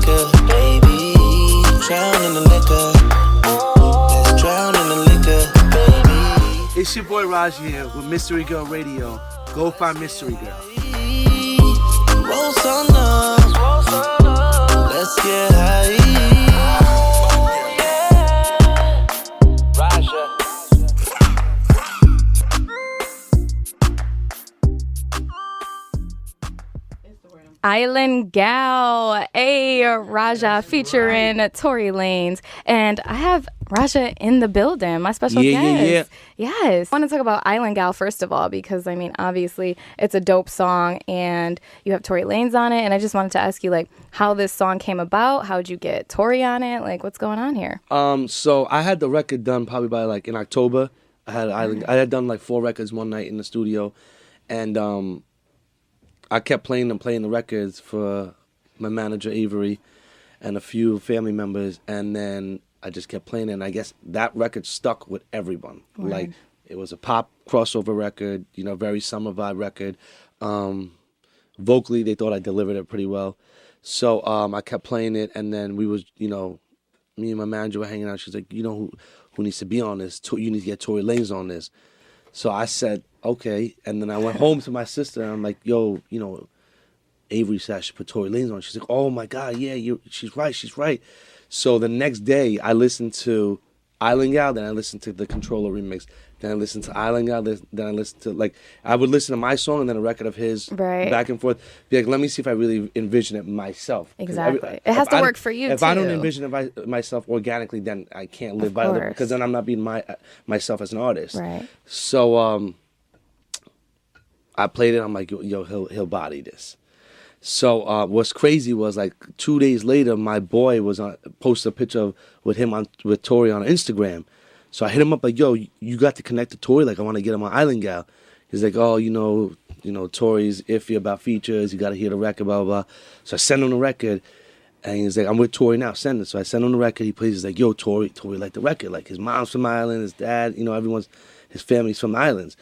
liquor, baby. Drown in the liquor. Let's drown in the liquor, baby. It's your boy Raj here with Mystery Girl Radio. Go find Mystery Girl. Roll some up. Let's get high. Island Gyal, Raja featuring Tory Lanez. And I have Raja in the building, my special guest. Yes. I want to talk about Island Gyal first of all, because I mean, obviously it's a dope song and you have Tory Lanez on it. And I just wanted to ask you like how this song came about. How'd you get Tory on it? Like what's going on here? So I had the record done probably by like in October. I had done like 4 records one night in the studio, and I kept playing the records for my manager Avery and a few family members, and then I just kept playing it, and I guess that record stuck with everyone. Right. Like it was a pop crossover record, you know, very summer vibe record. Vocally, they thought I delivered it pretty well. So I kept playing it, and then we was, you know, me and my manager were hanging out. She's like, you know who needs to be on this? You need to get Tory Lanez on this. So I said, okay. And then I went home to my sister, and I'm like, yo, you know, Avery said I should put Tory Lanez on. She's like, oh my God, yeah, she's right. So the next day, I listened to Island Gyal, then I listened to the Controller remix, then I listened to Island Gyal, then I listened to, like, I would listen to my song and then a record of his, right, back and forth. Be like, let me see if I really envision it myself. Exactly. It has to work for you, if I don't envision it myself organically, then I can't live by it, because then I'm not being myself as an artist. Right. So I played it. I'm like, yo, he'll body this. So what's crazy was like 2 days later, my boy was posted a picture with Tory on Instagram. So I hit him up like, yo, you got to connect to Tory. Like I want to get him on Island Gyal. He's like, oh, you know, Tory's iffy about features. You got to hear the record, blah, blah, blah. So I sent him the record, and he's like, I'm with Tory now. Send it. So I sent him the record. He plays. He's like, yo, Tory liked the record. Like his mom's from Ireland, his dad, you know, his family's from the islands.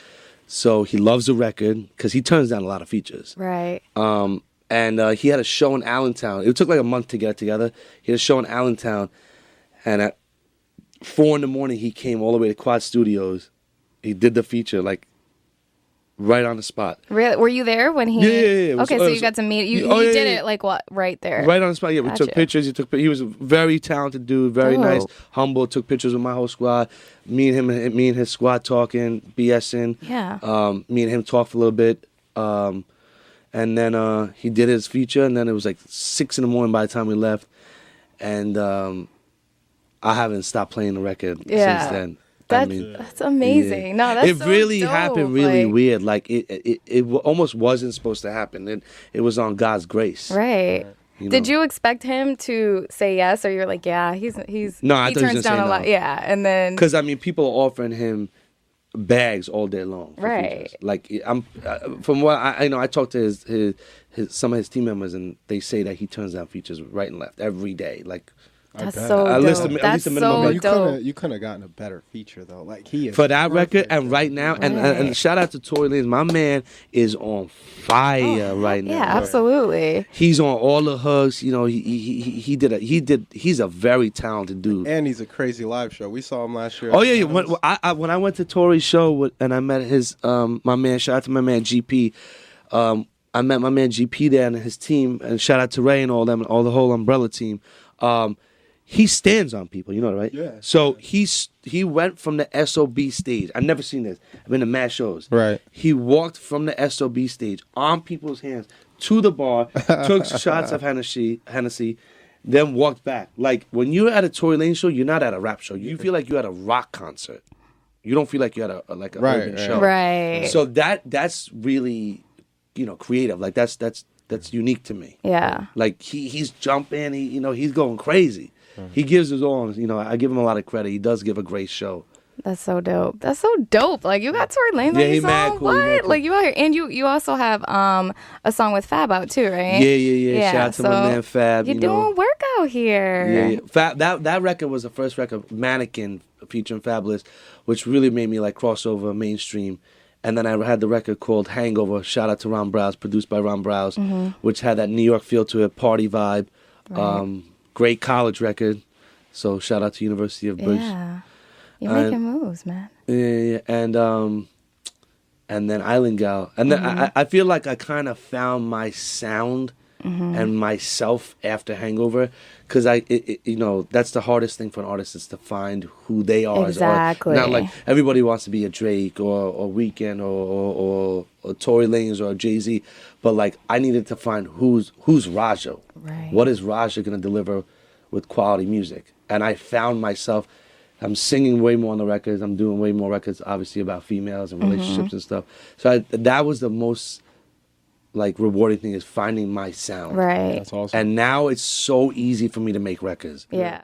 So he loves the record because he turns down a lot of features. Right. And he had a show in Allentown. It took like a month to get it together. He had a show in Allentown, and at 4 a.m, he came all the way to Quad Studios. He did the feature like right on the spot. Really? Were you there when he? Yeah. Okay, so you got to meet. You did it like what? Right there. Right on the spot. Yeah, we took pictures. He was a very talented dude, very nice, humble. Took pictures with my whole squad. Me and his squad talking, BSing. Yeah. Me and him talked for a little bit. And then he did his feature, and then it was like 6 a.m. by the time we left, and I haven't stopped playing the record since then. That's amazing. Yeah. No, that's it so really dope. happened really weird. Like it almost wasn't supposed to happen. It was on God's grace. Right. Did you expect him to say yes, or you're like, yeah, he's no, I he thought turns he was down gonna a say lot. no. Yeah, and then because people are offering him bags all day long. Right. Features. Like I'm from what I know, I talked to his some of his team members, and they say that he turns down features right and left every day. Like that's so dope. At least the minimum. So you couldn't have gotten a better feature though. Like he is for that record, and right now, and shout out to Tory Lanez. My man is on fire right now. Yeah, absolutely. He's on all the hooks. You know, he's a very talented dude, and he's a crazy live show. We saw him last year. Oh yeah. When I went to Tory's show and I met his my man. Shout out to my man GP. I met my man GP there and his team, and shout out to Ray and all them, all the whole umbrella team. He stands on people, you know, right? Yeah. So he went from the SOB stage. I've never seen this. I've been to mad shows. Right. He walked from the SOB stage on people's hands to the bar, took shots of Hennessy, then walked back. Like when you're at a Tory Lanez show, you're not at a rap show. You feel like you're at a rock concert. You don't feel like you're at a urban show. Right. So that's really, you know, creative. Like that's unique to me. Yeah. Like he's jumping. He's going crazy. He gives his all. You know, I give him a lot of credit. He does give a great show. That's so dope. That's so dope. Like you got Tory Lanez on your song. Mad cool. What? Cool. Like you out here, and you also have a song with Fab out too, right? Yeah. Shout out to my man Fab. You're doing work out here. Yeah. Fab. That record was the first record, Mannequin, featuring Fabulous, which really made me like cross over mainstream. And then I had the record called Hangover. Shout out to Ron Browse, produced by Ron Browse, which had that New York feel to it, party vibe. Right. Great college record. So shout out to University of Bridge. Yeah. You're making moves, man. Yeah, and then Island Gyal. And then I feel like I kind of found my sound and myself after Hangover, because that's the hardest thing for an artist, is to find who they are. Exactly. Not like everybody wants to be a Drake or Weeknd or Tory Lanez or Jay-Z, but like I needed to find who's Raja. Right. What is Raja going to deliver with quality music? And I found myself. I'm singing way more on the records. I'm doing way more records, obviously, about females and relationships and stuff. So that was the most like rewarding thing, is finding my sound. Right. That's awesome. And now it's so easy for me to make records. Yeah.